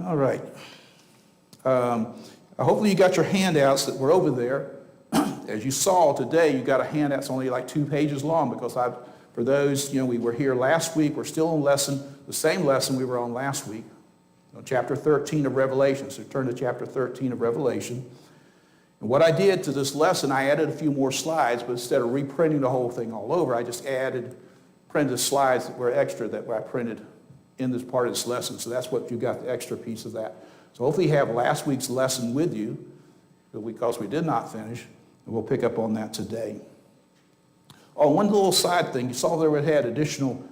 All right. Hopefully you got your handouts that were over there. As you saw today, you got a handout that's only like 2 pages long because for those, we were here last week. We're still on the same lesson we were on last week, chapter 13 of Revelation. So turn to chapter 13 of Revelation. And what I did to this lesson, I added a few more slides, but instead of reprinting the whole thing all over, I just printed the slides that were extra that I printed in this part of this lesson. So that's what you got, the extra piece of that. So hopefully you have last week's lesson with you, because we did not finish, and we'll pick up on that today. Oh, one little side thing, you saw there it had additional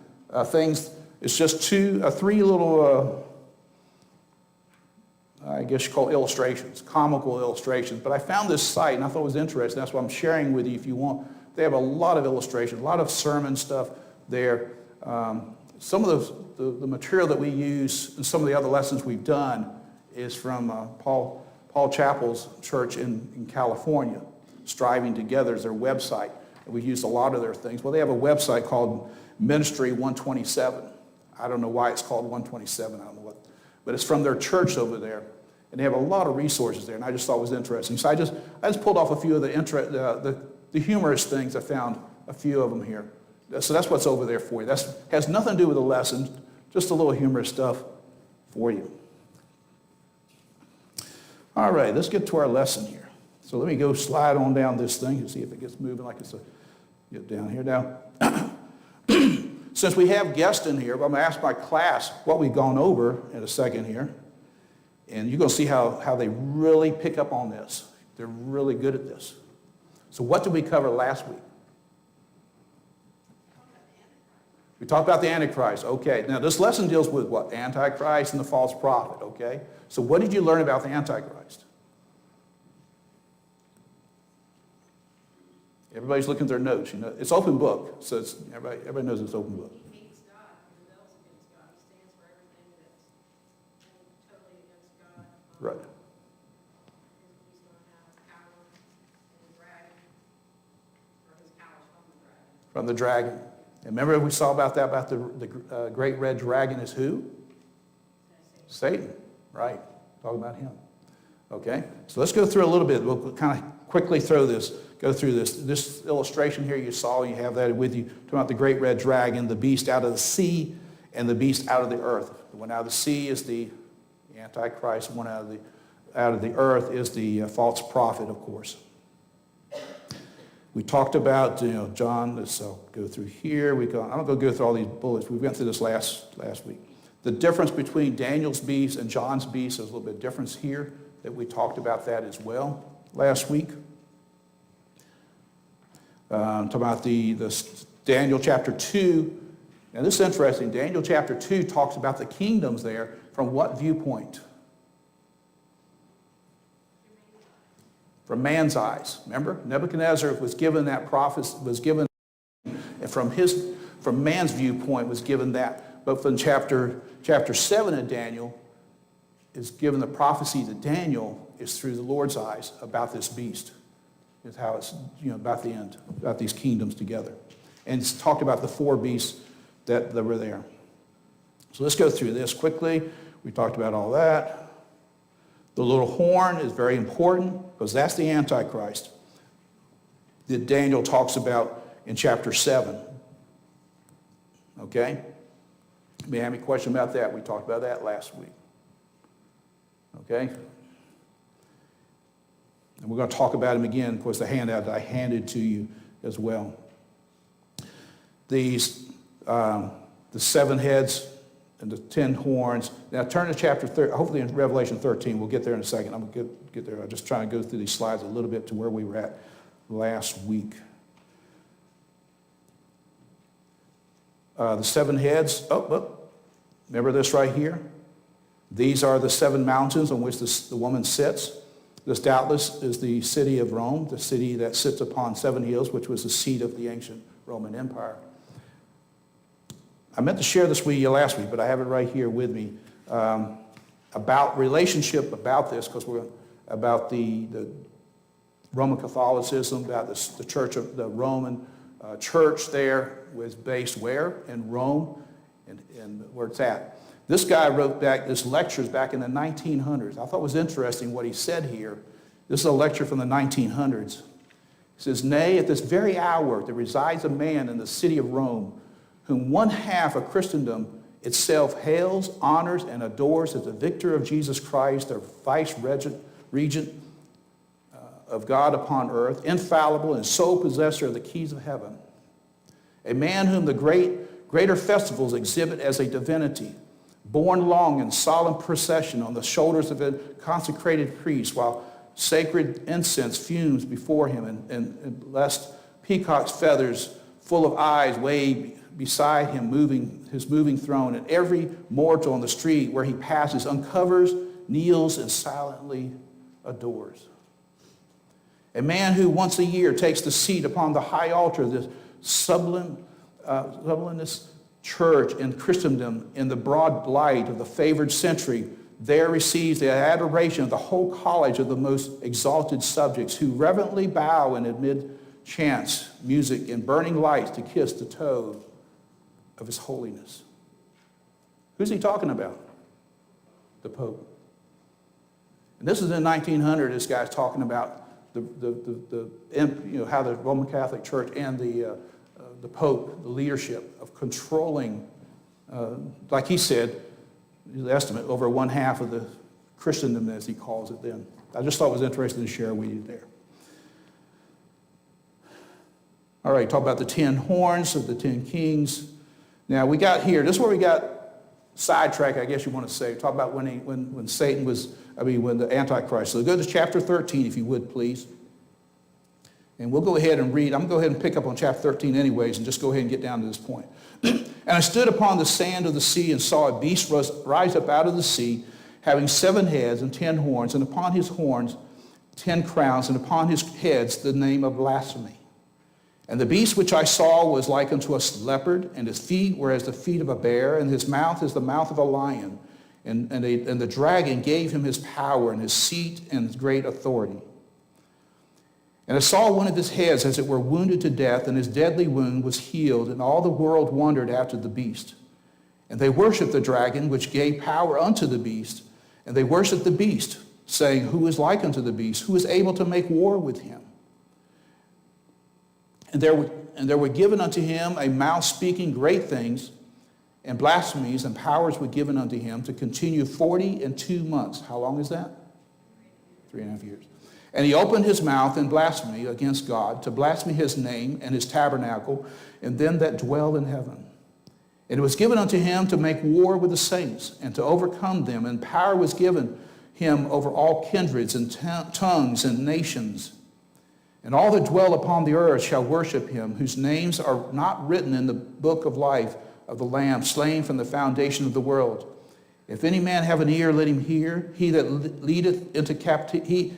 things. It's just 3 little, I guess you call illustrations, comical illustrations. But I found this site, and I thought it was interesting. That's what I'm sharing with you if you want. They have a lot of illustrations, a lot of sermon stuff there. Some of the material that we use in some of the other lessons we've done is from Paul Chappell's church in California. Striving Together is their website. And we used a lot of their things. Well, they have a website called Ministry 127. I don't know why it's called 127. I don't know what. But it's from their church over there. And they have a lot of resources there. And I just thought it was interesting. So I just pulled off a few of the humorous things. I found a few of them here. So that's what's over there for you. That has nothing to do with the lesson, just a little humorous stuff for you. All right, let's get to our lesson here. So let me go slide on down this thing and see if it gets moving like it's get down here now. Since we have guests in here, I'm going to ask my class what we've gone over in a second here. And you're going to see how they really pick up on this. They're really good at this. So what did we cover last week? We talked about the Antichrist. Okay, now this lesson deals with what? Antichrist and the false prophet, okay? So what did you learn about the Antichrist? Everybody's looking at their notes. It's open book, so everybody knows it's open book. He hates God. He rebels against God. He stands for everything that's totally against God. Right. He's going to have power and the dragon, or his power is from the dragon. From the dragon. And remember we saw about that, about the great red dragon is who? Satan. Right. Talking about him. Okay. So let's go through a little bit. We'll kind of quickly go through this. This illustration here you saw, you have that with you, talking about the great red dragon, the beast out of the sea, and the beast out of the earth. The one out of the sea is the Antichrist. The one out of the earth is the false prophet, of course. We talked about, John, I'll go through here. I'm not going to go through all these bullets. We went through this last week. The difference between Daniel's beast and John's beast, there's a little bit of difference here that we talked about that as well last week. Talking about the Daniel chapter 2. Now this is interesting. Daniel chapter 2 talks about the kingdoms there from what viewpoint? From man's eyes. Remember? Nebuchadnezzar was given that prophecy, and from man's viewpoint was given that. But from chapter 7 of Daniel is given the prophecy to Daniel is through the Lord's eyes about this beast. Is how it's, about the end, about these kingdoms together. And it's talked about the 4 beasts that were there. So let's go through this quickly. We talked about all that. The little horn is very important because that's the Antichrist that Daniel talks about in chapter 7. Okay? You may have any question about that. We talked about that last week. Okay? And we're going to talk about him again, of course, the handout that I handed to you as well. The 7 heads and the 10 horns. Now turn to chapter 13, hopefully in Revelation 13. We'll get there in a second. I'm going to get there. I'm just trying to go through these slides a little bit to where we were at last week. The 7 heads. Remember this right here? These are the 7 mountains on which the woman sits. This doubtless is the city of Rome, the city that sits upon 7 hills, which was the seat of the ancient Roman Empire. I meant to share this with you last week, but I have it right here with me about relationship about this, because we're about the Roman Catholicism, about the church of the Roman church there was based where? In Rome, and where it's at. This guy wrote back this lectures back in the 1900s. I thought it was interesting what he said here. This is a lecture from the 1900s. He says, "Nay, at this very hour there resides a man in the city of Rome, whom one half of Christendom itself hails, honors, and adores as the victor of Jesus Christ, the vice-regent of God upon earth, infallible and sole possessor of the keys of heaven. A man whom the greater festivals exhibit as a divinity, borne long in solemn procession on the shoulders of a consecrated priest, while sacred incense fumes before him, and lest peacock's feathers full of eyes wave beside him, his moving throne, and every mortal on the street where he passes uncovers, kneels, and silently adores. A man who once a year takes the seat upon the high altar of the sublimest church in Christendom in the broad light of the favored century, there receives the adoration of the whole college of the most exalted subjects, who reverently bow and amid chants, music, and burning lights to kiss the toe of his holiness." Who's he talking about? The Pope. And this is in 1900. This guy's talking about how the Roman Catholic Church and the Pope, the leadership of controlling, like he said, the estimate, over one half of the Christendom, as he calls it then. I just thought it was interesting to share with you there. All right, talk about the 10 horns of the 10 kings. Now we got here, this is where we got sidetracked, I guess you want to say. Talk about when the Antichrist. So go to chapter 13, if you would, please. And we'll go ahead and read. I'm going to go ahead and pick up on chapter 13 anyways and just go ahead and get down to this point. "And I stood upon the sand of the sea and saw a beast rise up out of the sea, having 7 heads and 10 horns, and upon his horns 10 crowns, and upon his heads the name of blasphemy. And the beast which I saw was like unto a leopard, and his feet were as the feet of a bear, and his mouth as the mouth of a lion. And the dragon gave him his power and his seat and his great authority. And I saw one of his heads as it were wounded to death, and his deadly wound was healed, and all the world wondered after the beast. And they worshipped the dragon, which gave power unto the beast, and they worshipped the beast, saying, Who is like unto the beast? Who is able to make war with him? And there were given unto him a mouth speaking great things, and blasphemies, and powers were given unto him to continue 42 months. How long is that? 3.5 years. And he opened his mouth in blasphemy against God, to blaspheme his name and his tabernacle, and them that dwell in heaven. And it was given unto him to make war with the saints, and to overcome them, and power was given him over all kindreds and tongues and nations. And all that dwell upon the earth shall worship him, whose names are not written in the book of life of the Lamb, slain from the foundation of the world. If any man have an ear, let him hear. He that leadeth into captivity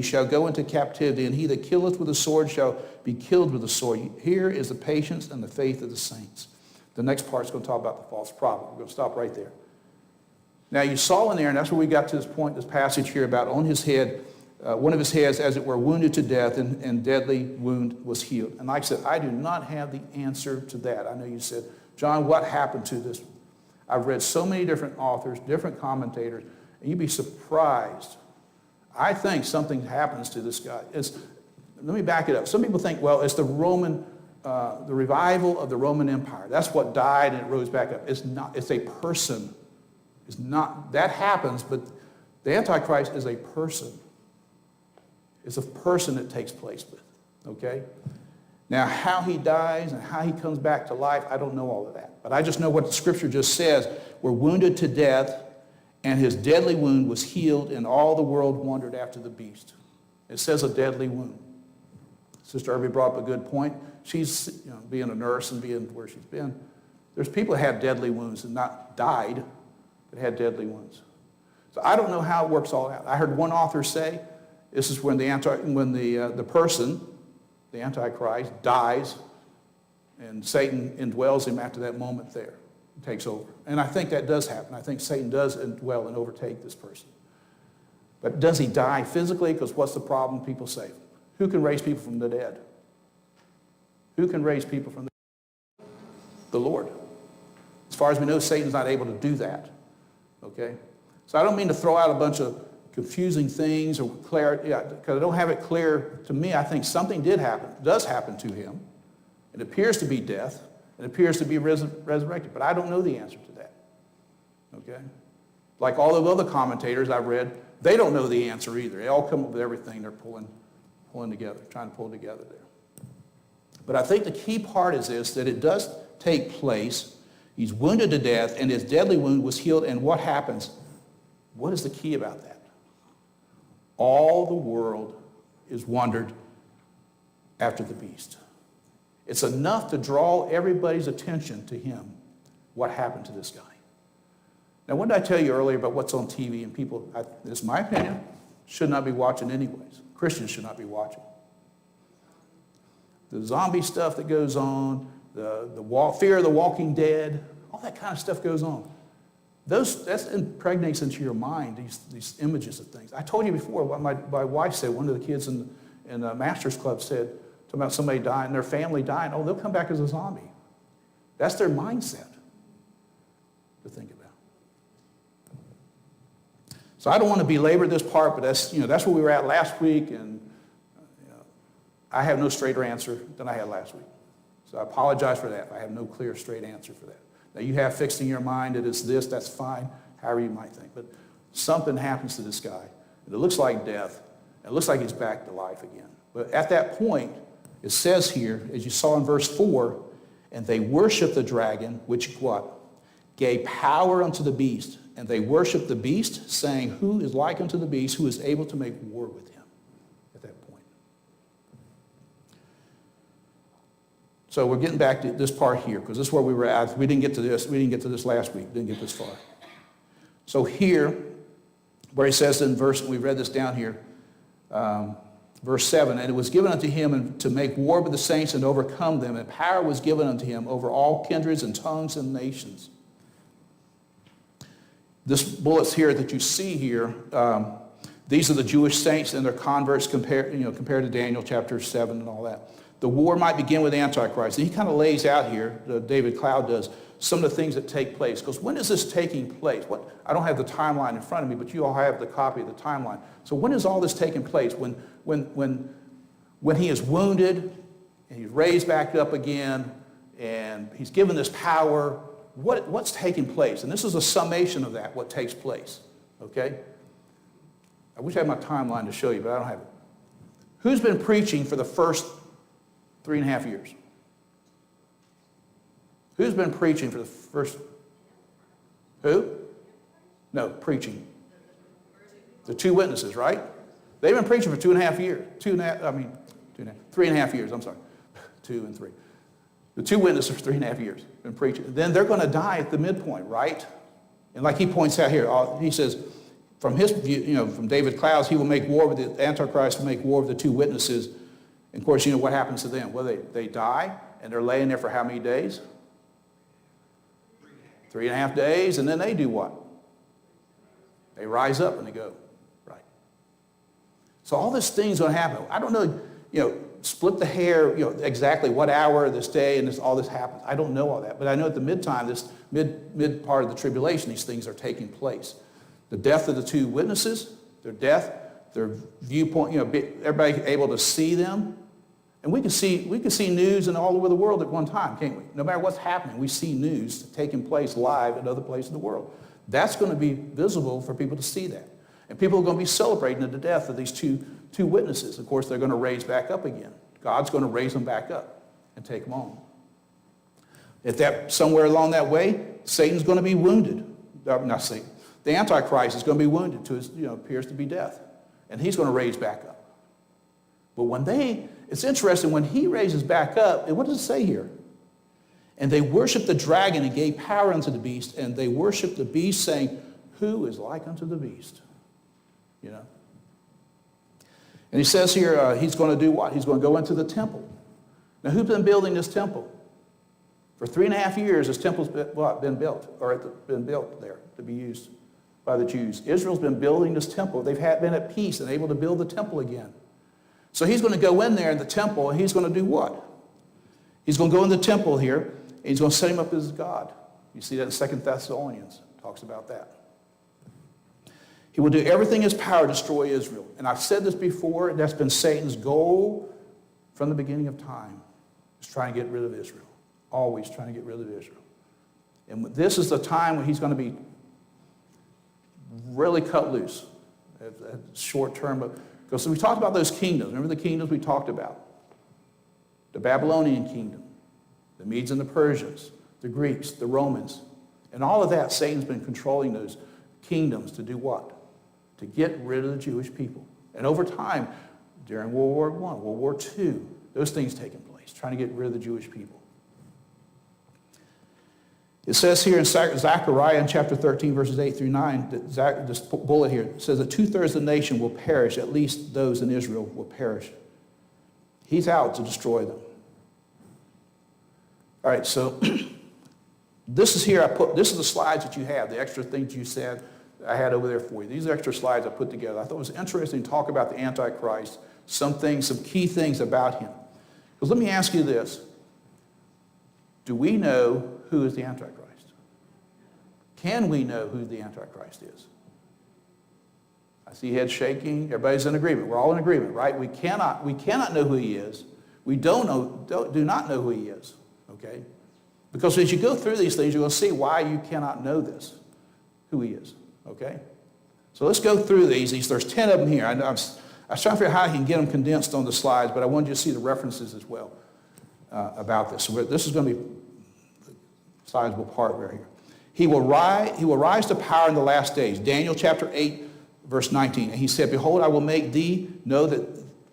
shall go into captivity, and he that killeth with the sword shall be killed with the sword. Here is the patience and the faith of the saints. The next part is going to talk about the false prophet. We're going to stop right there. Now you saw in there, and that's where we got to this point, this passage here about on his head, one of his heads, as it were, wounded to death, and deadly wound was healed. And like I said, I do not have the answer to that. I know you said, John, what happened to this? I've read so many different authors, different commentators, and you'd be surprised. I think something happens to this guy. Let me back it up. Some people think, well, it's the revival of the Roman Empire. That's what died and it rose back up. It's not. It's a person. It's not. That happens, but the Antichrist is a person. It's a person that takes place with, okay? Now, how he dies and how he comes back to life, I don't know all of that. But I just know what the scripture just says. We're wounded to death, and his deadly wound was healed, and all the world wondered after the beast. It says a deadly wound. Sister Irby brought up a good point. She's being a nurse and being where she's been. There's people that have deadly wounds and not died, but had deadly wounds. So I don't know how it works all out. I heard one author say, this is when the person, the Antichrist, dies, and Satan indwells him after that moment there. He takes over. And I think that does happen. I think Satan does indwell and overtake this person. But does he die physically? Because what's the problem? People say, who can raise people from the dead? Who can raise people from the dead? The Lord. As far as we know, Satan's not able to do that. Okay? So I don't mean to throw out a bunch of confusing things or clarity, because I don't have it clear to me. I think something does happen to him. It appears to be death. It appears to be resurrected. But I don't know the answer to that. Okay? Like all of the other commentators I've read, they don't know the answer either. They all come up with everything they're pulling together, trying to pull together there. But I think the key part is this, that it does take place. He's wounded to death, and his deadly wound was healed. And what happens? What is the key about that? All the world is wondered after the beast. It's enough to draw everybody's attention to him. What happened to this guy? Now, what did I tell you earlier about what's on TV? And people, this is my opinion, should not be watching anyways. Christians should not be watching. The zombie stuff that goes on, the fear of the walking dead, all that kind of stuff goes on. That impregnates into your mind these images of things. I told you before what my wife said. One of the kids in the Masters Club said, talking about somebody dying, their family dying, they'll come back as a zombie. That's their mindset to think about. So I don't want to belabor this part, but that's where we were at last week, and I have no straighter answer than I had last week. So I apologize for that. I have no clear, straight answer for that. Now you have fixed in your mind that it's this, that's fine, however you might think. But something happens to this guy. And it looks like death. And it looks like he's back to life again. But at that point, it says here, as you saw in verse 4, and they worshiped the dragon, which what? Gave power unto the beast. And they worshiped the beast, saying, who is like unto the beast, who is able to make war with him? At that point. So we're getting back to this part here, because this is where we were at. We didn't get to this. We didn't get to this last week. Didn't get this far. So here, where he says in verse, we read this down here, verse 7, and it was given unto him to make war with the saints and overcome them, and power was given unto him over all kindreds and tongues and nations. This bullets here that you see here, these are the Jewish saints and their converts compared to Daniel chapter 7 and all that. The war might begin with Antichrist. And he kind of lays out here, David Cloud does, some of the things that take place. Because when is this taking place? I don't have the timeline in front of me, but you all have the copy of the timeline. So when is all this taking place? When he is wounded and he's raised back up again and he's given this power, what's taking place? And this is a summation of that, what takes place. Okay? I wish I had my timeline to show you, but I don't have it. Who's been preaching for the first 3.5 years? Who's been preaching for the first? Who? No, preaching. The two witnesses, right? They've been preaching for 2.5 years. 3.5 years, I'm sorry. 2 and 3. The two witnesses for 3.5 years been preaching. Then they're going to die at the midpoint, right? And like he points out here, he says, from his view, from David Cloud's, he will make war with the Antichrist, will make war with the two witnesses. And of course, what happens to them? Well, they die, and they're laying there for how many days? 3.5 days, and then they do what? They rise up and they go, right. So all this thing's going to happen. I don't know, split the hair, exactly what hour of this day and all this happens. I don't know all that, but I know at the midtime, this mid part of the tribulation, these things are taking place. The death of the two witnesses, their death, their viewpoint, everybody able to see them. And we can see news in all over the world at one time, can't we? No matter what's happening, we see news taking place live in other places in the world. That's going to be visible for people to see that. And people are going to be celebrating the death of these two witnesses. Of course, they're going to raise back up again. God's going to raise them back up and take them on. Somewhere along that way, Satan's going to be wounded. Not Satan. The Antichrist is going to be wounded to his, appears to be death. And he's going to raise back up. But it's interesting, when he raises back up, and what does it say here? And they worshiped the dragon and gave power unto the beast, and they worshiped the beast, saying, who is like unto the beast? And he says here, he's going to do what? He's going to go into the temple. Now, who's been building this temple? For 3.5 years, this temple's been built, or been built there to be used by the Jews. Israel's been building this temple. They've been at peace and able to build the temple again. So he's going to go in there in the temple, and he's going to do what? He's going to go in the temple here, and he's going to set him up as God. You see that in 2 Thessalonians. It talks about that. He will do everything in his power to destroy Israel. And I've said this before, that's been Satan's goal from the beginning of time, is trying to get rid of Israel. Always trying to get rid of Israel. And this is the time when he's going to be really cut loose. At short term. Because we talked about those kingdoms. Remember the kingdoms we talked about? The Babylonian kingdom, the Medes and the Persians, the Greeks, the Romans. And all of that, Satan's been controlling those kingdoms to do what? To get rid of the Jewish people. And over time, during World War I, World War II, those things taking place, trying to get rid of the Jewish people. It says here in Zechariah in chapter 13, verses 8 through 9, this bullet here, it says that 2/3 of the nation will perish, at least those in Israel will perish. He's out to destroy them. All right, so this is here, this is the slides that you have, the extra things you said I had over there for you. These are extra slides I put together. I thought it was interesting to talk about the Antichrist, some things, some key things about him. Because let me ask you this. Do we know who is the Antichrist? Can we know who the Antichrist is? I see heads shaking. Everybody's in agreement. We're all in agreement, right? We cannot know who he is. We do not know who he is, okay? Because as you go through these things, you're going to see why you cannot know this, who he is, okay? So let's go through these. There's 10 of them here. I was trying to figure out how I can get them condensed on the slides, but I wanted you to see the references as well about this. So this is going to be the sizable part right here. He will rise to power in the last days. Daniel chapter 8, verse 19. And he said, behold, I will make thee know that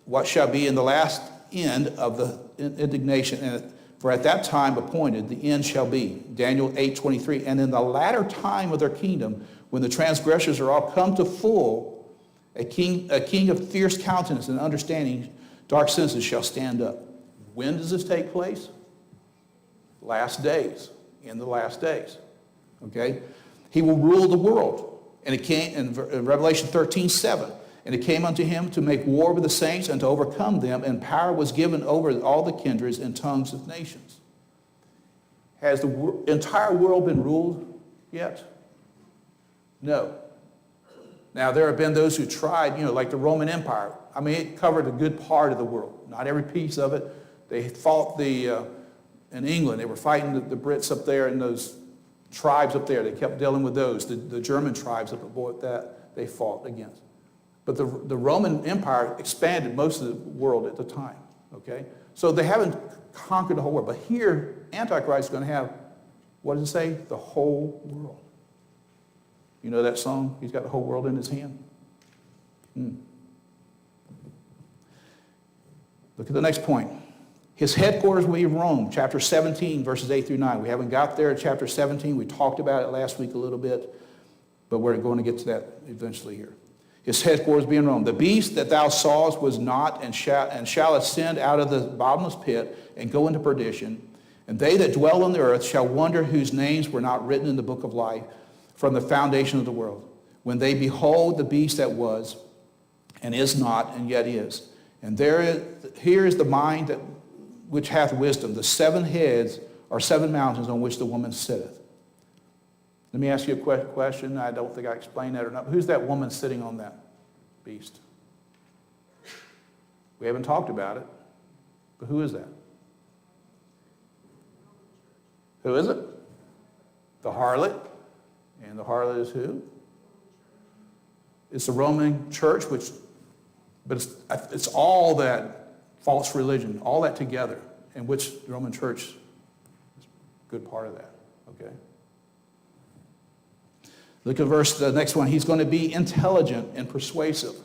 what shall be in the last end of the indignation. And for at that time appointed, the end shall be. Daniel 8:23. And in the latter time of their kingdom, when the transgressors are all come to full, a king of fierce countenance and understanding, dark senses shall stand up. When does this take place? Last days. In the last days. Okay? He will rule the world. And it came in Revelation 13:7. And it came unto him to make war with the saints and to overcome them, and power was given over all the kindreds and tongues of nations. Has the entire world been ruled yet? No. Now, there have been those who tried, like the Roman Empire. I mean, it covered a good part of the world. Not every piece of it. They fought in England, they were fighting the Brits up there and those tribes up there. They kept dealing with those. The German tribes up above that they fought against. But the Roman Empire expanded most of the world at the time, okay? So they haven't conquered the whole world. But here, Antichrist is going to have, what does it say? The whole world. You know that song? He's got the whole world in his hand. Look at the next point. His headquarters will be in Rome, chapter 17, verses 8 through 9. We haven't got there in chapter 17. We talked about it last week a little bit, but we're going to get to that eventually here. His headquarters be in Rome. The beast that thou sawest was not and shall ascend out of the bottomless pit and go into perdition. And they that dwell on the earth shall wonder whose names were not written in the book of life from the foundation of the world, when they behold the beast that was and is not and yet is. And here is the mind which hath wisdom. The 7 heads are 7 mountains on which the woman sitteth. Let me ask you a question. I don't think I explained that or not. Who's that woman sitting on that beast? We haven't talked about it, but who is that? Who is it? The harlot. And the harlot is who? It's the Roman church, but it's all that false religion, all that together, in which the Roman church is a good part of that, okay? Look at the next one. He's going to be intelligent and persuasive.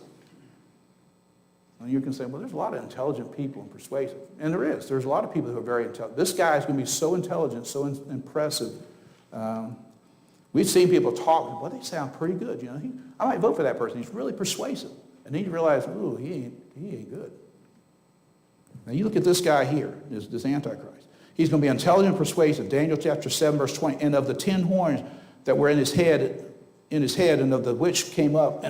And you can say, well, there's a lot of intelligent people and persuasive. And there is. There's a lot of people who are very intelligent. This guy is going to be so intelligent, so impressive. We've seen people talk, well, they sound pretty good. I might vote for that person. He's really persuasive. And then you realize, ooh, he ain't good. Now you look at this guy here, this Antichrist. He's going to be intelligent and persuasive. Daniel chapter 7, verse 20. And of the 10 horns that were in his head, and of the which came up,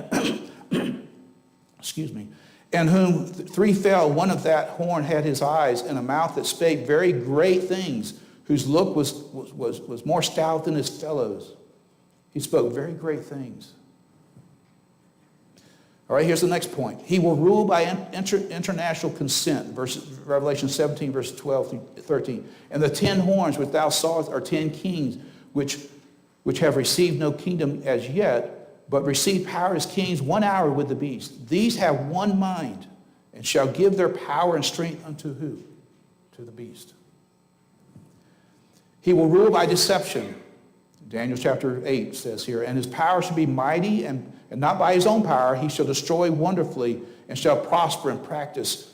excuse me, and whom 3 fell, one of that horn had his eyes, and a mouth that spake very great things, whose look was more stout than his fellows. He spoke very great things. All right, here's the next point. He will rule by international consent, Revelation 17, verses 12 through 13. And the 10 horns which thou sawest are 10 kings, which have received no kingdom as yet, but receive power as kings 1 hour with the beast. These have one mind, and shall give their power and strength unto who? To the beast. He will rule by deception. Daniel chapter 8 says here, and his power shall be mighty, and not by his own power. He shall destroy wonderfully, and shall prosper and practice,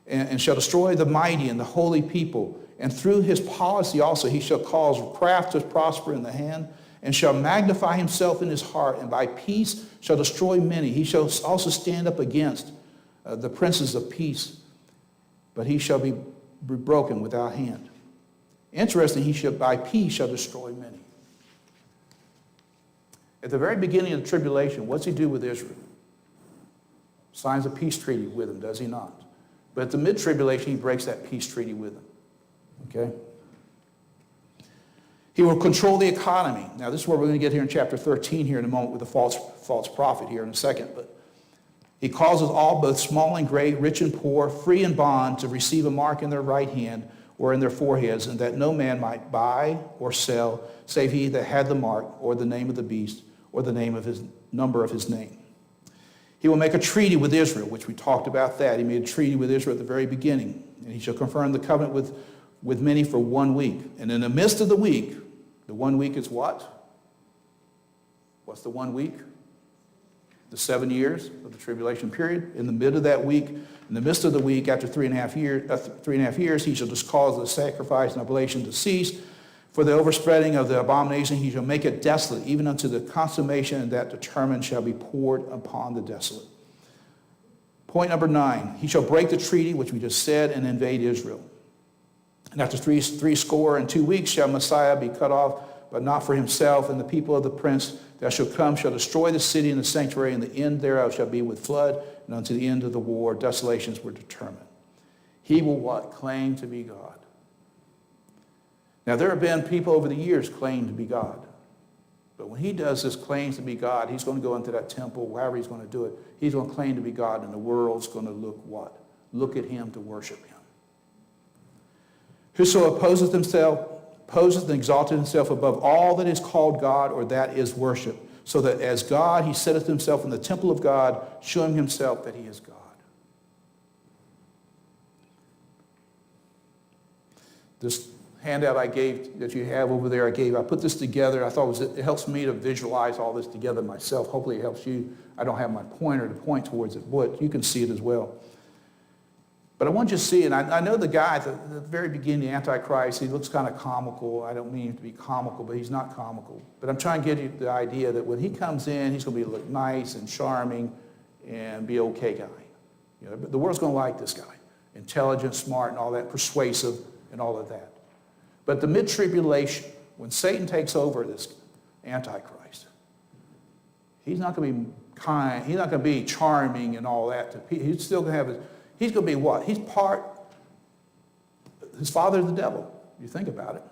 and shall destroy the mighty and the holy people. And through his policy also he shall cause craft to prosper in the hand, and shall magnify himself in his heart, and by peace shall destroy many. He shall also stand up against the princes of peace, but he shall be broken without hand. Interesting, he shall by peace shall destroy many. At the very beginning of the tribulation, what's he do with Israel? Signs a peace treaty with them, does he not? But at the mid-tribulation, he breaks that peace treaty with them. Okay? He will control the economy. Now, this is where we're going to get here in chapter 13 here in a moment with the false prophet here in a second. But he causes all, both small and great, rich and poor, free and bond, to receive a mark in their right hand or in their foreheads, and that no man might buy or sell, save he that had the mark, or the name of the beast, or the name of his number of his name. He will make a treaty with Israel, which we talked about that. He made a treaty with Israel at the very beginning. And he shall confirm the covenant with many for 1 week. And in the midst of the week, the 1 week is what? What's the 1 week? The 7 years of the tribulation period. In the middle of that week, in the midst of the week, after 3.5 years, he shall just cause the sacrifice and oblation to cease. For the overspreading of the abomination, he shall make it desolate, even unto the consummation, and that determined shall be poured upon the desolate. Point number 9, he shall break the treaty, which we just said, and invade Israel. And after 62 weeks shall Messiah be cut off, but not for himself, and the people of the prince that shall come shall destroy the city and the sanctuary, and the end thereof shall be with flood, and unto the end of the war desolations were determined. He will what? Claim to be God. Now, there have been people over the years claim to be God. But when he does this claims to be God, he's going to go into that temple, wherever he's going to do it. He's going to claim to be God, and the world's going to look what? Look at him to worship him. Whoso opposes and exalteth himself above all that is called God, or that is worship, so that as God he setteth himself in the temple of God, showing himself that he is God. This handout I gave, that you have over there, I put this together. I thought it helps me to visualize all this together myself. Hopefully it helps you. I don't have my pointer to point towards it, but you can see it as well. But I want you to see, and I know the guy at the very beginning, the Antichrist, he looks kind of comical. I don't mean him to be comical, but he's not comical. But I'm trying to get you the idea that when he comes in, he's going to look nice and charming and be an okay guy. You know, but the world's going to like this guy. Intelligent, smart, and all that, persuasive, and all of that. But the mid-tribulation, when Satan takes over this Antichrist, he's not going to be kind, he's not going to be charming and all that. He's still going to have he's going to be what? His father is the devil. You think about it,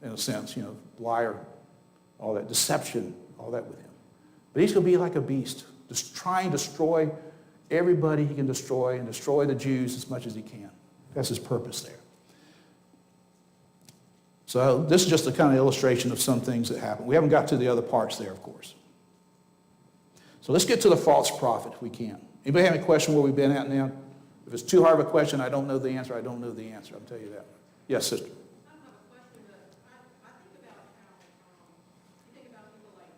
in a sense, you know, liar, all that, deception, all that with him. But he's going to be like a beast, just trying to destroy everybody he can destroy and destroy the Jews as much as he can. That's his purpose there. So this is just a kind of illustration of some things that happen. We haven't got to the other parts there, of course. So let's get to the false prophet if we can. Anybody have any question where we've been at now? If it's too hard of a question, I don't know the answer, I don't know the answer. I'll tell you that. Yes, sister. I don't have a question, but I think about how, you think about people like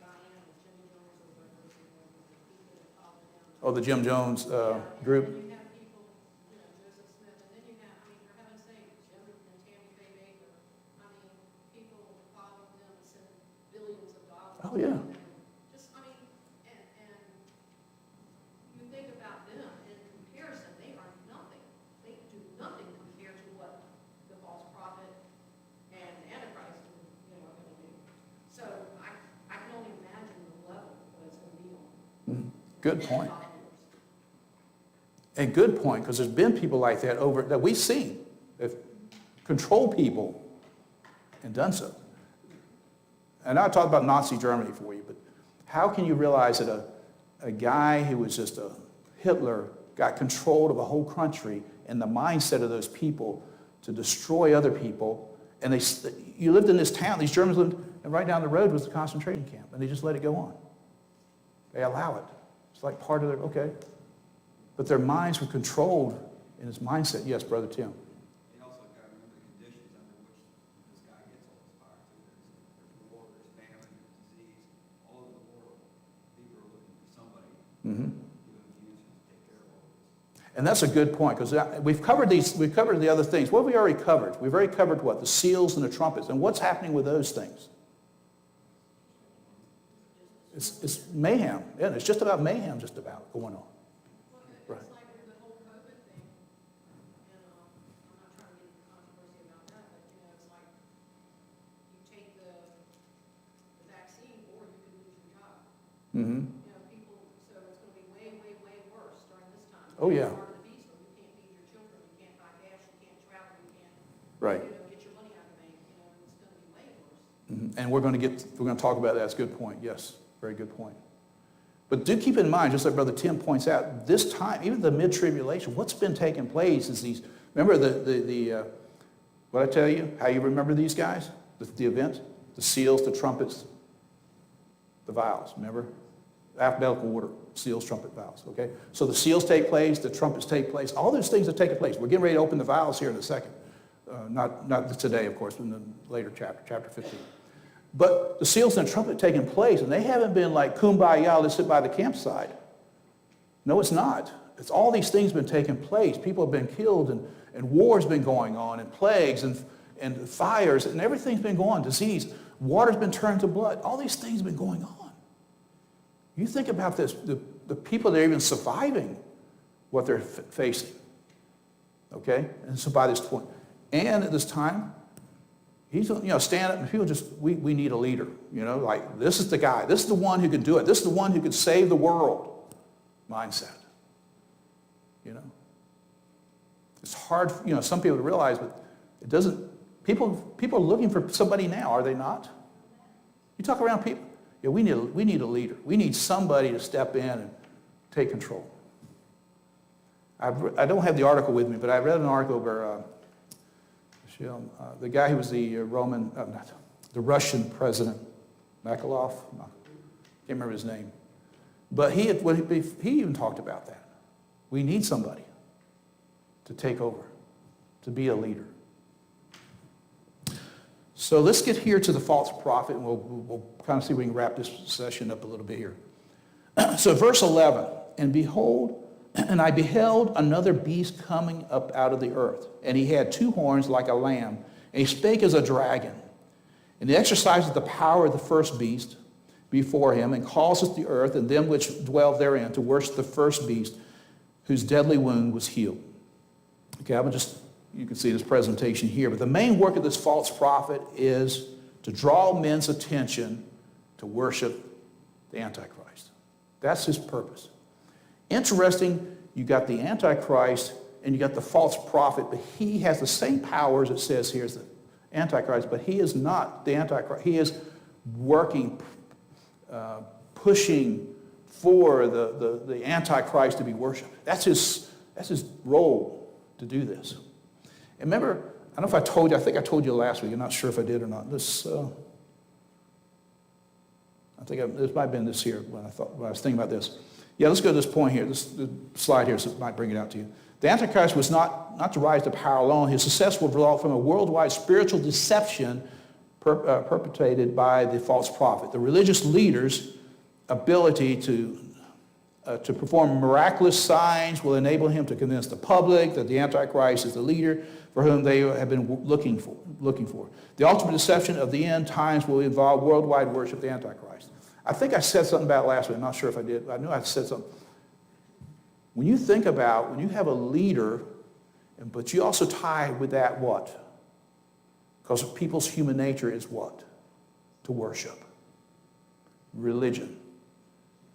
Diane and Jimmy Jones or whatever, the people that follow them. Oh, the Jim Jones group. And you have people, you know, Joseph Smith, and then you have, I mean, for heaven's sake, Jim and Tammy Faye Baker. I mean, people follow them and send billions of dollars. Oh, yeah. Just, I mean, and you think about them in comparison, they are nothing. They do nothing compared to what the false prophet and Antichrist, you know, are going to do. So I can only imagine the level that it's going to be on. Good point. And good point, because there's been people like that that we've seen. control people and done so. And I talked about Nazi Germany for you, but how can you realize that a guy who was just a Hitler got control of a whole country and the mindset of those people to destroy other people, and you lived in this town, these Germans lived, and right down the road was the concentration camp, and they just let it go on. They allow it. It's like part of their, okay. But their minds were controlled in his mindset. Yes, Brother Tim. You also got to remember the conditions under which this guy gets all his power too. There's war, there's famine, there's disease, all over the world. People are looking for somebody to give them the answers to take care of all this. And that's a good point, because we've covered the other things. What have we already covered? We've already covered what? The seals and the trumpets. And what's happening with those things? It's mayhem. Yeah, it's just about mayhem just about going on. Well, it's like with the whole COVID thing, and I'm not trying to get into controversy about that, but it's like you take the vaccine or you can lose your job. Mm-hmm. People, so it's going to be way, way, way worse during this time. Oh, yeah. It's part of the beast, you can't feed your children, you can't buy gas, you can't travel, you can't Right. Get your money out of the bank. It's going to be way worse. Mm-hmm. And we're going to talk about that. That's a good point. Yes, very good point. But do keep in mind, just like Brother Tim points out, this time, even the mid-tribulation, what's been taking place is these, remember what I tell you, how you remember these guys, the event, the seals, the trumpets, the vials, remember? Alphabetical order, seals, trumpet, vials, okay? So the seals take place, the trumpets take place, all those things are taking place. We're getting ready to open the vials here in a second. Not today, of course, in the later chapter 15. But the seals and the trumpet taking place, and they haven't been like kumbaya, let's sit by the campsite. No, it's not. It's all these things been taking place. People have been killed, and wars been going on, and plagues, and fires, and everything's been going on, disease. Water's been turned to blood. All these things have been going on. You think about this, the people that are even surviving what they're facing. Okay? And so by this point, and at this time, he's, stand up and people just, we need a leader. Like, this is the guy. This is the one who can do it. This is the one who can save the world. Mindset. It's hard, some people to realize, but it doesn't, people are looking for somebody now, are they not? You talk around people, yeah, we need a leader. We need somebody to step in and take control. I don't have the article with me, but I read an article where the guy who was the Russian president, Makalov, I can't remember his name, but he even talked about that. We need somebody to take over, to be a leader. So let's get here to the false prophet, and we'll kind of see if we can wrap this session up a little bit here. So verse 11, and I beheld another beast coming up out of the earth, and he had two horns like a lamb, and he spake as a dragon. And he exercises the power of the first beast before him, and causes the earth and them which dwell therein to worship the first beast, whose deadly wound was healed. Okay, you can see this presentation here, but the main work of this false prophet is to draw men's attention to worship the Antichrist. That's his purpose. Interesting, you got the Antichrist and you got the false prophet, but he has the same powers it says here as the Antichrist, but he is not the Antichrist. He is working, pushing for the Antichrist to be worshipped. That's his role to do this. And remember, I don't know if I told you, I think I told you last week, I'm not sure if I did or not. This might have been this here when I was thinking about this. Yeah, let's go to this point here, this slide here, so it might bring it out to you. The Antichrist was not to rise to power alone. His success will result from a worldwide spiritual deception perpetrated by the false prophet. The religious leaders' ability to perform miraculous signs will enable him to convince the public that the Antichrist is the leader for whom they have been looking for. The ultimate deception of the end times will involve worldwide worship of the Antichrist. I think I said something about it last week. I'm not sure if I did. I knew I said something. When you think about, when you have a leader, but you also tie with that what? Because people's human nature is what? To worship. Religion.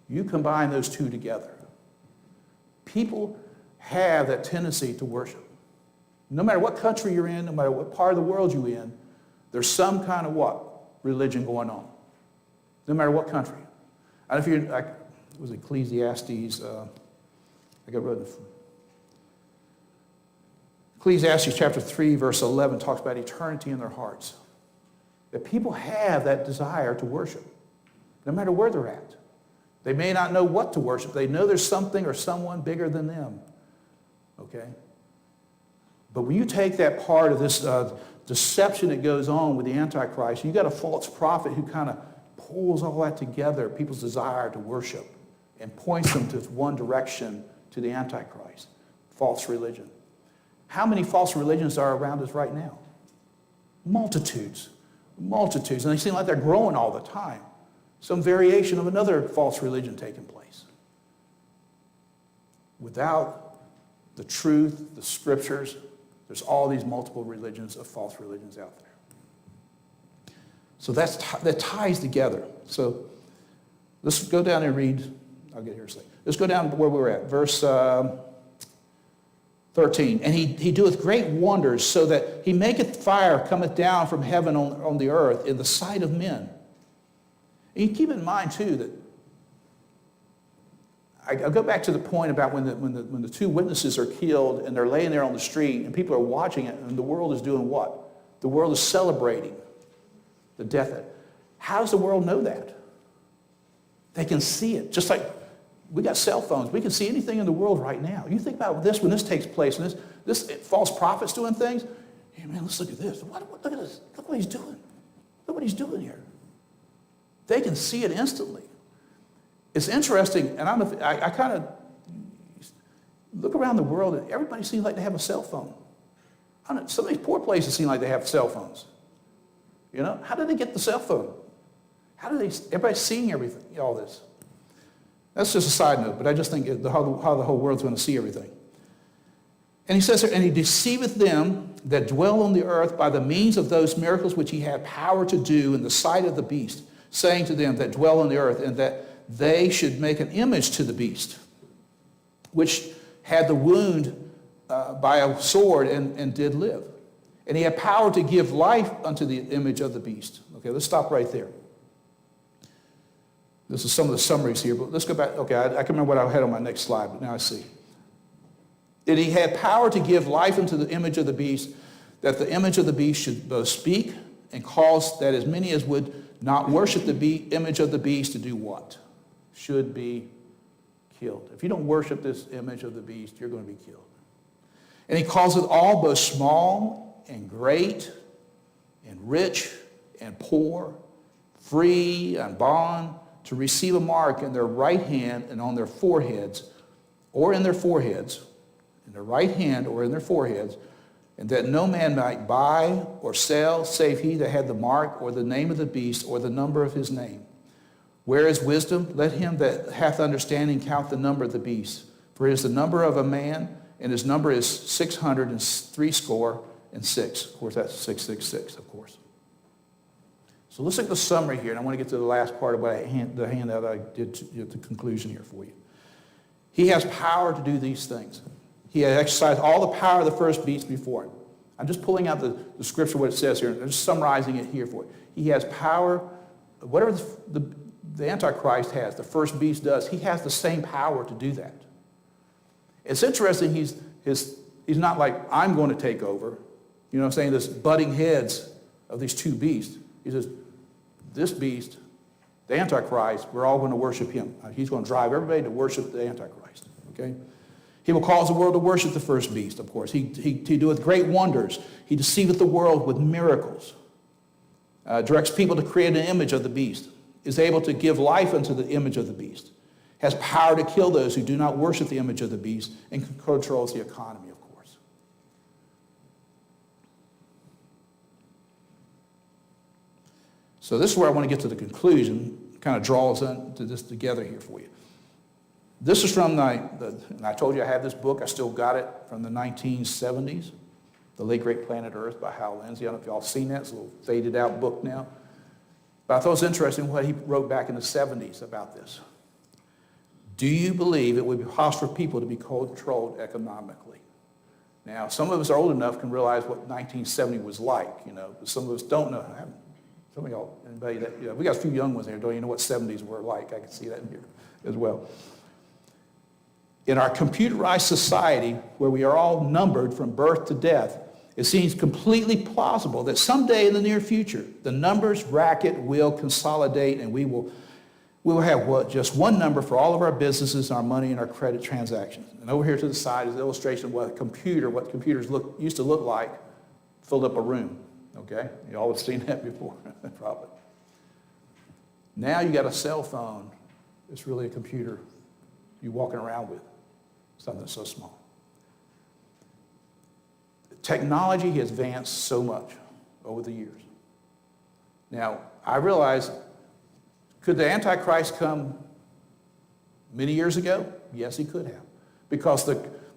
You combine those two together. People have that tendency to worship. No matter what country you're in, no matter what part of the world you're in, there's some kind of what? Religion going on. No matter what country. I don't know if it was Ecclesiastes, I got rid of Ecclesiastes chapter 3, verse 11 talks about eternity in their hearts. That people have that desire to worship, no matter where they're at. They may not know what to worship. They know there's something or someone bigger than them. Okay? But when you take that part of this deception that goes on with the Antichrist, you got a false prophet who kind of pulls all that together, people's desire to worship, and points them to one direction, to the Antichrist, false religion. How many false religions are around us right now? Multitudes. Multitudes. And they seem like they're growing all the time. Some variation of another false religion taking place. Without the truth, the scriptures, there's all these multiple religions of false religions out there. So that ties together. So let's go down and read. I'll get here in a second. Let's go down to where we were at. Verse 13. And he doeth great wonders, so that he maketh fire cometh down from heaven on the earth in the sight of men. And you keep in mind, too, that I'll go back to the point about when the two witnesses are killed and they're laying there on the street and people are watching it, and the world is doing what? The world is celebrating the death. How does the world know that? They can see it. Just like we got cell phones. We can see anything in the world right now. You think about this when this takes place, and this false prophet's doing things. Hey, man, let's look at this. Look at this. Look what he's doing. Look what he's doing here. They can see it instantly. It's interesting, and I kind of look around the world, and everybody seems like they have a cell phone. Some of these poor places seem like they have cell phones. You know, how did they get the cell phone? Everybody's seeing everything, all this. That's just a side note, but I just think how the whole world's going to see everything. And he says here, and he deceiveth them that dwell on the earth by the means of those miracles which he had power to do in the sight of the beast, saying to them that dwell on the earth, and that they should make an image to the beast, which had the wound by a sword and did live. And he had power to give life unto the image of the beast. Okay, let's stop right there. This is some of the summaries here, but let's go back. Okay, I can remember what I had on my next slide, but now I see. And he had power to give life unto the image of the beast, that the image of the beast should both speak and cause that as many as would not worship the image of the beast to do what? Should be killed. If you don't worship this image of the beast, you're going to be killed. And he calls it all, both small and great and rich and poor, free and bond, to receive a mark in their right hand and on their foreheads, or in their foreheads, in their right hand or in their foreheads, and that no man might buy or sell, save he that had the mark or the name of the beast or the number of his name. Where is wisdom? Let him that hath understanding count the number of the beast. For it is the number of a man, and his number is 666. Of course, that's 666, of course. So let's look at the summary here, and I want to get to the last part of the handout I did at the conclusion here for you. He has power to do these things. He has exercised all the power of the first beast before him. I'm just pulling out the scripture, what it says here, and I'm just summarizing it here for you. He has power, whatever the Antichrist has, the first beast does, he has the same power to do that. It's interesting, he's not like, I'm going to take over. You know what I'm saying? This butting heads of these two beasts. He says, this beast, the Antichrist, we're all going to worship him. He's going to drive everybody to worship the Antichrist. Okay? He will cause the world to worship the first beast, of course. He doeth great wonders. He deceiveth the world with miracles. Directs people to create an image of the beast. Is able to give life unto the image of the beast. Has power to kill those who do not worship the image of the beast, and controls the economy, of course. So this is where I want to get to the conclusion, kind of draws into this together here for you. This is from and I told you I have this book, I still got it, from the 1970s, The Late Great Planet Earth by Hal Lindsey. I don't know if y'all seen that. It's a little faded out book now. But I thought it was interesting what he wrote back in the 70s about this. Do you believe it would be possible for people to be controlled economically? Now, some of us are old enough can realize what 1970 was like, but some of us don't know. Some of y'all, anybody that, we got a few young ones here, don't even know what 70s were like. I can see that in here as well. In our computerized society, where we are all numbered from birth to death, it seems completely plausible that someday in the near future, the numbers racket will consolidate and we will have just one number for all of our businesses, our money, and our credit transactions. And over here to the side is an illustration of what computers used to look like, filled up a room, okay? You all have seen that before, probably. Now you got a cell phone. It's really a computer you're walking around with, something so small. Technology has advanced so much over the years. Now, I realize, could the Antichrist come many years ago? Yes, he could have. Because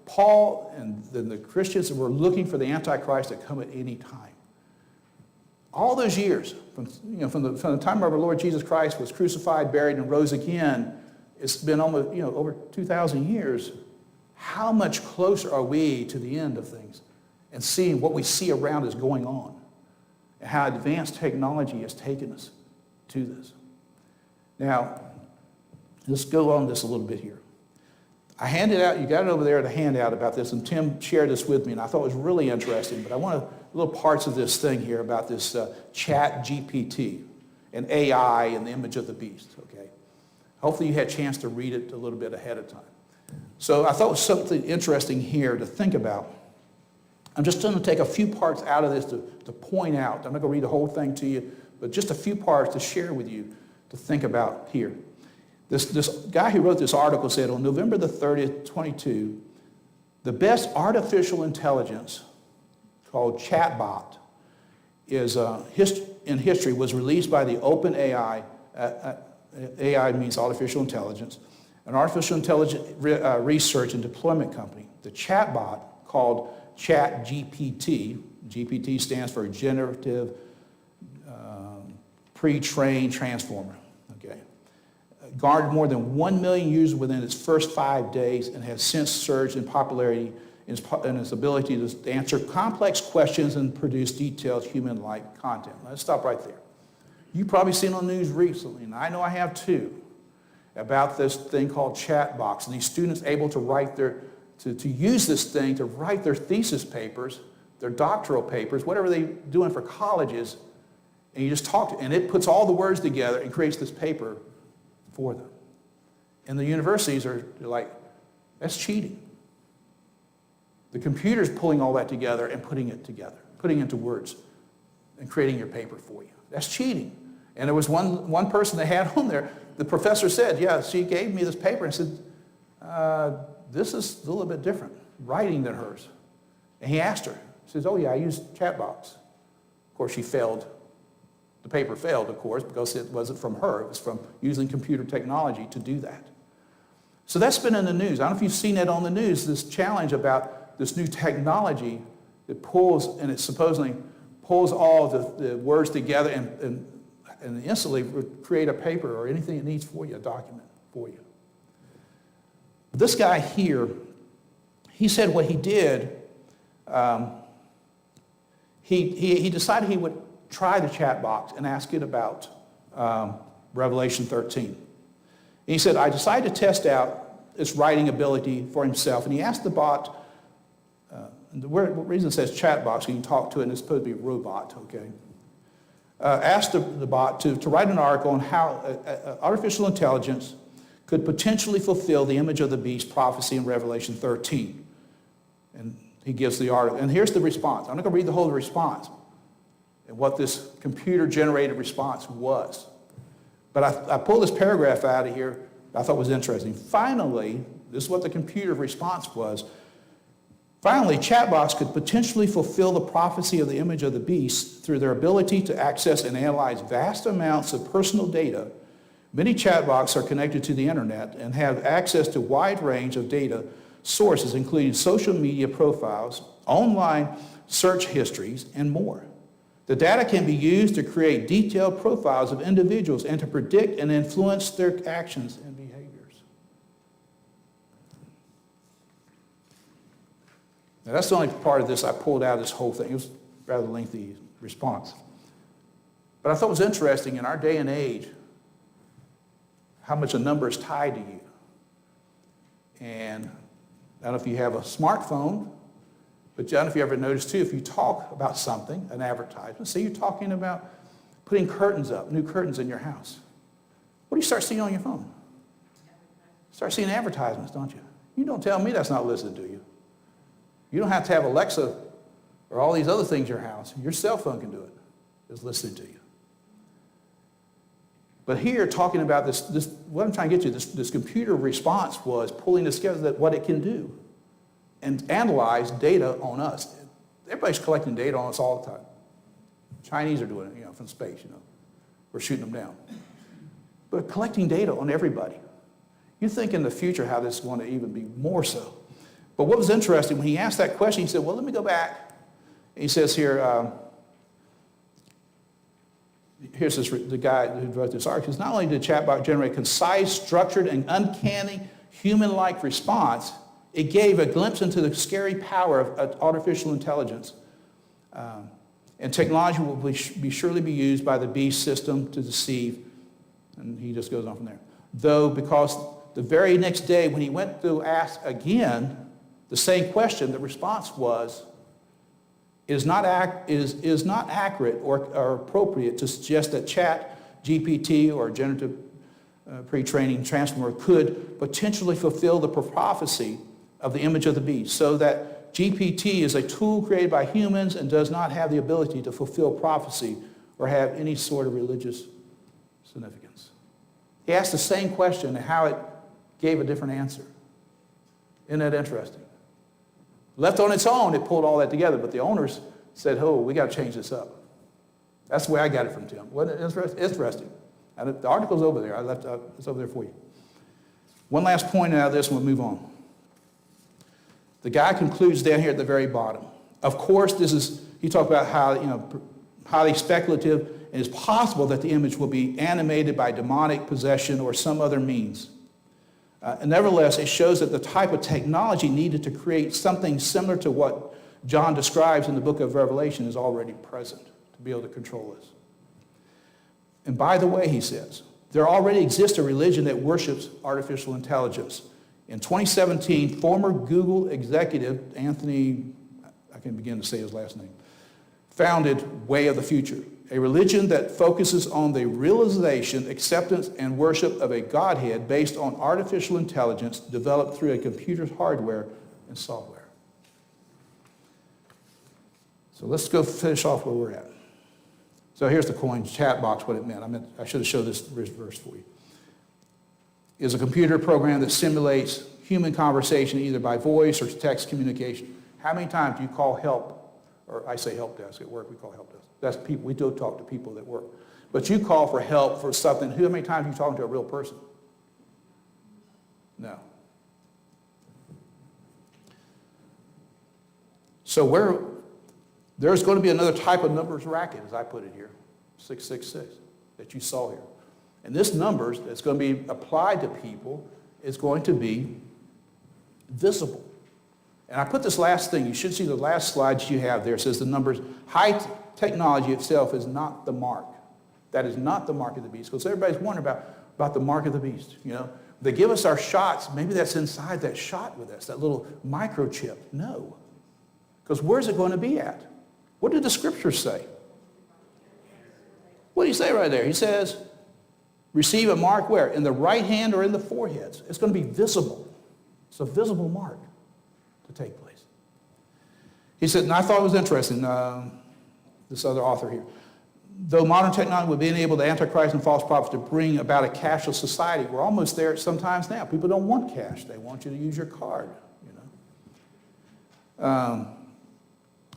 Paul and the Christians were looking for the Antichrist to come at any time. All those years, from the time of our Lord Jesus Christ was crucified, buried, and rose again, it's been almost, over 2,000 years. How much closer are we to the end of things and seeing what we see around us going on and how advanced technology has taken us to this? Now, let's go on this a little bit here. I handed out, you got it over there, the handout about this, and Tim shared this with me, and I thought it was really interesting, but I want little parts of this thing here about this chat GPT and AI and the image of the beast, okay? Hopefully you had a chance to read it a little bit ahead of time. So I thought it was something interesting here to think about. I'm just going to take a few parts out of this to point out. I'm not going to read the whole thing to you, but just a few parts to share with you to think about here. This guy who wrote this article said on November the 30th, 22, the best artificial intelligence called chatbot is in history was released by the OpenAI. AI means artificial intelligence, an artificial intelligence research and deployment company. The chatbot called ChatGPT, GPT stands for Generative Pre-trained Transformer, okay, garnered more than 1 million users within its first 5 days and has since surged in popularity in its ability to answer complex questions and produce detailed human-like content. Let's stop right there. You've probably seen on the news recently, and I know I have too, about this thing called Chatbox, and these students able to write to use this thing to write their thesis papers, their doctoral papers, whatever they're doing for colleges, and you just talk to, and it puts all the words together and creates this paper for them. And the universities are like, that's cheating. The computer's pulling all that together and putting it together, putting it into words and creating your paper for you. That's cheating. And there was one person they had on there, the professor said, yeah, she gave me this paper and said, this is a little bit different writing than hers. And he asked her, he says, oh yeah, I used Chatbox. Of course, she failed. The paper failed, of course, because it wasn't from her. It was from using computer technology to do that. So that's been in the news. I don't know if you've seen that on the news, this challenge about this new technology that pulls, and it supposedly pulls all the words together and instantly create a paper or anything it needs for you, a document for you. This guy here, he said what he did, he decided he would try the chat box and ask it about Revelation 13. And he said, I decided to test out its writing ability for himself. And he asked the bot, the reason it says chat box, you can talk to it, and it's supposed to be a robot, okay? Asked the bot to write an article on how artificial intelligence could potentially fulfill the image of the beast prophecy in Revelation 13. And he gives the article. And here's the response. I'm not going to read the whole response and what this computer-generated response was. But I pulled this paragraph out of here I thought was interesting. Finally, this is what the computer response was. Finally, chatbots could potentially fulfill the prophecy of the image of the beast through their ability to access and analyze vast amounts of personal data. Many chatbots are connected to the internet and have access to a wide range of data sources, including social media profiles, online search histories, and more. The data can be used to create detailed profiles of individuals and to predict and influence their actions and behaviors. Now, that's the only part of this I pulled out of this whole thing. It was a rather lengthy response. But I thought it was interesting in our day and age how much a number is tied to you. And I don't know if you have a smartphone, but I don't know if you ever noticed too, if you talk about something, an advertisement, say you're talking about putting curtains up, new curtains in your house. What do you start seeing on your phone? Start seeing advertisements, don't you? You don't tell me that's not listening to you. You don't have to have Alexa or all these other things in your house. Your cell phone can do it. It's listening to you. But here, talking about this, what I'm trying to get to, this computer response was pulling this together, that what it can do and analyze data on us. Everybody's collecting data on us all the time. Chinese are doing it, from space, We're shooting them down. But collecting data on everybody. You think in the future how this is going to even be more so. But what was interesting, when he asked that question, he said, well, let me go back. And he says here, here's the guy who wrote this article. Not only did chatbot generate concise, structured, and uncanny human-like response, it gave a glimpse into the scary power of artificial intelligence. And technology will surely be used by the beast system to deceive. And he just goes on from there. Though, because the very next day when he went to ask again the same question, the response was, it is not accurate or appropriate to suggest that Chat GPT or generative pre-training transformer could potentially fulfill the prophecy of the image of the beast, so that GPT is a tool created by humans and does not have the ability to fulfill prophecy or have any sort of religious significance. He asked the same question and how it gave a different answer. Isn't that interesting? Left on its own, it pulled all that together, but the owners said, oh, we got to change this up. That's the way I got it from Tim. Wasn't it interesting? And the article's over there. It's over there for you. One last point out of this, and we'll move on. The guy concludes down here at the very bottom. Of course, he talked about how, highly speculative, and it's possible that the image will be animated by demonic possession or some other means. And nevertheless, it shows that the type of technology needed to create something similar to what John describes in the book of Revelation is already present to be able to control this. And by the way, he says, there already exists a religion that worships artificial intelligence. In 2017, former Google executive Anthony, I can't begin to say his last name, founded Way of the Future, a religion that focuses on the realization, acceptance, and worship of a Godhead based on artificial intelligence developed through a computer's hardware and software. So let's go finish off where we're at. So here's the coin chat box, what it meant. I should have showed this verse for you. Is a computer program that simulates human conversation either by voice or text communication. How many times do you call help, or I say help desk at work, we call help desk. That's people, we do talk to people that work. But you call for help for something, how many times are you talking to a real person? No. So there's going to be another type of numbers racket, as I put it here, 666, that you saw here. And this numbers that's going to be applied to people is going to be visible. And I put this last thing, you should see the last slide you have there. It says the numbers, high technology itself is not the mark. That is not the mark of the beast. Because everybody's wondering about the mark of the beast. They give us our shots, maybe that's inside that shot with us, that little microchip. No. Because where's it going to be at? What did the scriptures say? What did he say right there? He says, receive a mark where? In the right hand or in the foreheads. It's going to be visible. It's a visible mark to take place. He said, and I thought it was interesting, this other author here. Though modern technology would be enabled the Antichrist and false prophets to bring about a cashless society, we're almost there sometimes now. People don't want cash. They want you to use your card.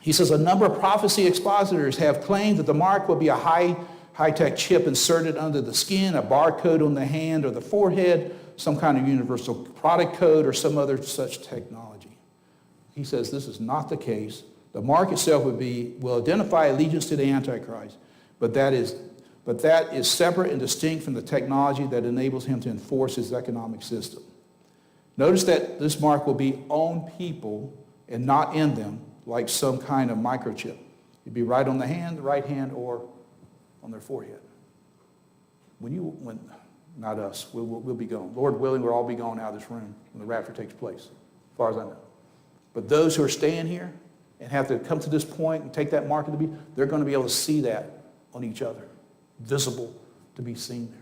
He says, a number of prophecy expositors have claimed that the mark will be a high-tech chip inserted under the skin, a barcode on the hand or the forehead, some kind of universal product code, or some other such technology. He says this is not the case. The mark itself will identify allegiance to the Antichrist, but that is separate and distinct from the technology that enables him to enforce his economic system. Notice that this mark will be on people and not in them like some kind of microchip. It'd be right on the hand, the right hand, or on their forehead. Not us, we'll be gone. Lord willing, we'll all be gone out of this room when the rapture takes place, as far as I know. But those who are staying here and have to come to this point and take that mark of the beast, they're going to be able to see that on each other, visible to be seen there.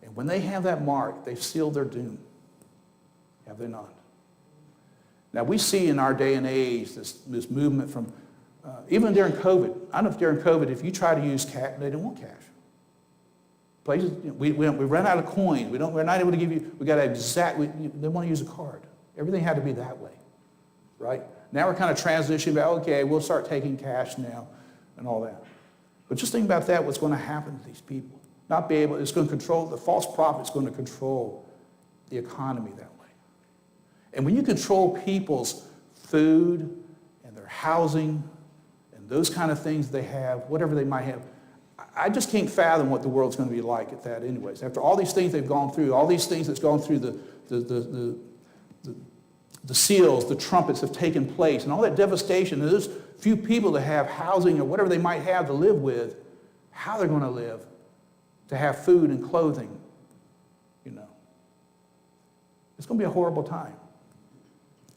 And when they have that mark, they've sealed their doom. Have they not? Now, we see in our day and age this movement from, even during COVID. I don't know if during COVID, if you try to use cash, they didn't want cash. Places, we ran out of coins. We're not able to give you, they want to use a card. Everything had to be that way, right? Now we're kind of transitioning about, okay, we'll start taking cash now and all that. But just think about that, what's going to happen to these people. It's going to control, the false prophet's going to control the economy that way. And when you control people's food and their housing and those kind of things they have, whatever they might have, I just can't fathom what the world's going to be like at that anyways. After all these things they've gone through, all these things that's gone through the seals, the trumpets have taken place, and all that devastation, and those few people that have housing or whatever they might have to live with, how they're going to live, to have food and clothing, It's going to be a horrible time.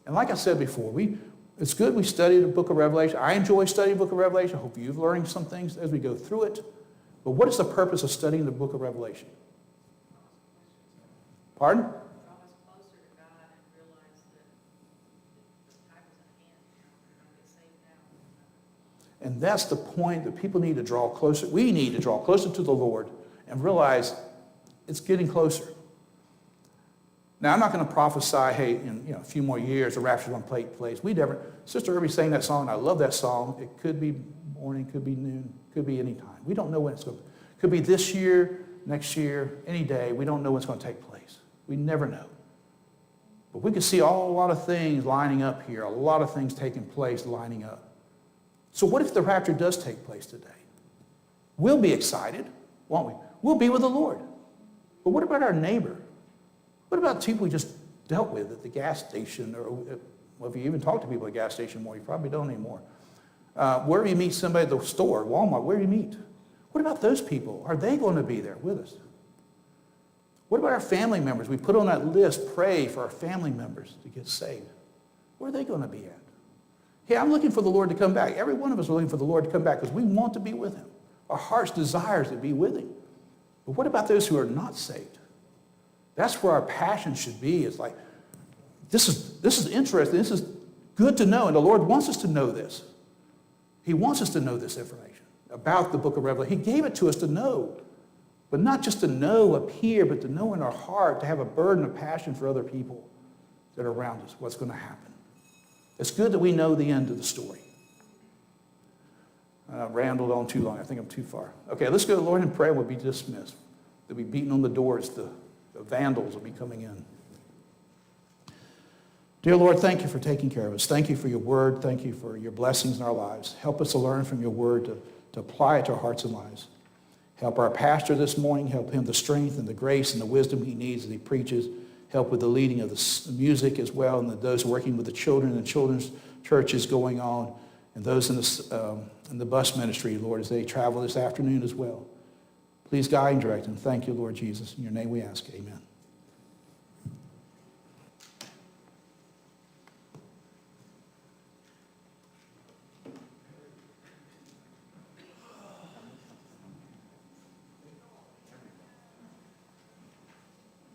And like I said before, it's good we study the book of Revelation. I enjoy studying the book of Revelation. I hope you've learned some things as we go through it. But what is the purpose of studying the book of Revelation? Pardon? Draw us closer to God and realize that the time is at hand. We're going to get saved now. And that's the point that people need to draw closer. We need to draw closer to the Lord and realize it's getting closer. Now, I'm not going to prophesy, hey, in a few more years, the rapture's going to take place. Sister Irby sang that song, and I love that song. It could be morning, could be noon, could be any time. We don't know when it's going to be. Could be this year, next year, any day. We don't know what's going to take place. We never know. But we can see a lot of things lining up here, a lot of things taking place lining up. So what if the rapture does take place today? We'll be excited, won't we? We'll be with the Lord. But what about our neighbor? What about people we just dealt with at the gas station? If you even talk to people at the gas station more, you probably don't anymore. Wherever you meet somebody at the store, Walmart, where do you meet? What about those people? Are they going to be there with us? What about our family members? We put on that list, pray for our family members to get saved. Where are they going to be at? Hey, I'm looking for the Lord to come back. Every one of us are looking for the Lord to come back because we want to be with him. Our heart's desires to be with him. But what about those who are not saved? That's where our passion should be. It's like, this is interesting. This is good to know, and the Lord wants us to know this. He wants us to know this information about the book of Revelation. He gave it to us to know, but not just to know up here, but to know in our heart, to have a burden of passion for other people that are around us, what's going to happen. It's good that we know the end of the story. I rambled on too long. I think I'm too far. Okay, let's go to the Lord in prayer. We'll be dismissed. They'll be beating on the doors. The vandals will be coming in. Dear Lord, thank you for taking care of us. Thank you for your word. Thank you for your blessings in our lives. Help us to learn from your word, to apply it to our hearts and lives. Help our pastor this morning. Help him the strength and the grace and the wisdom he needs as he preaches. Help with the leading of the music as well, and those working with the children and children's churches going on, and those in the bus ministry, Lord, as they travel this afternoon as well. Please guide and direct them. Thank you, Lord Jesus. In your name we ask, amen.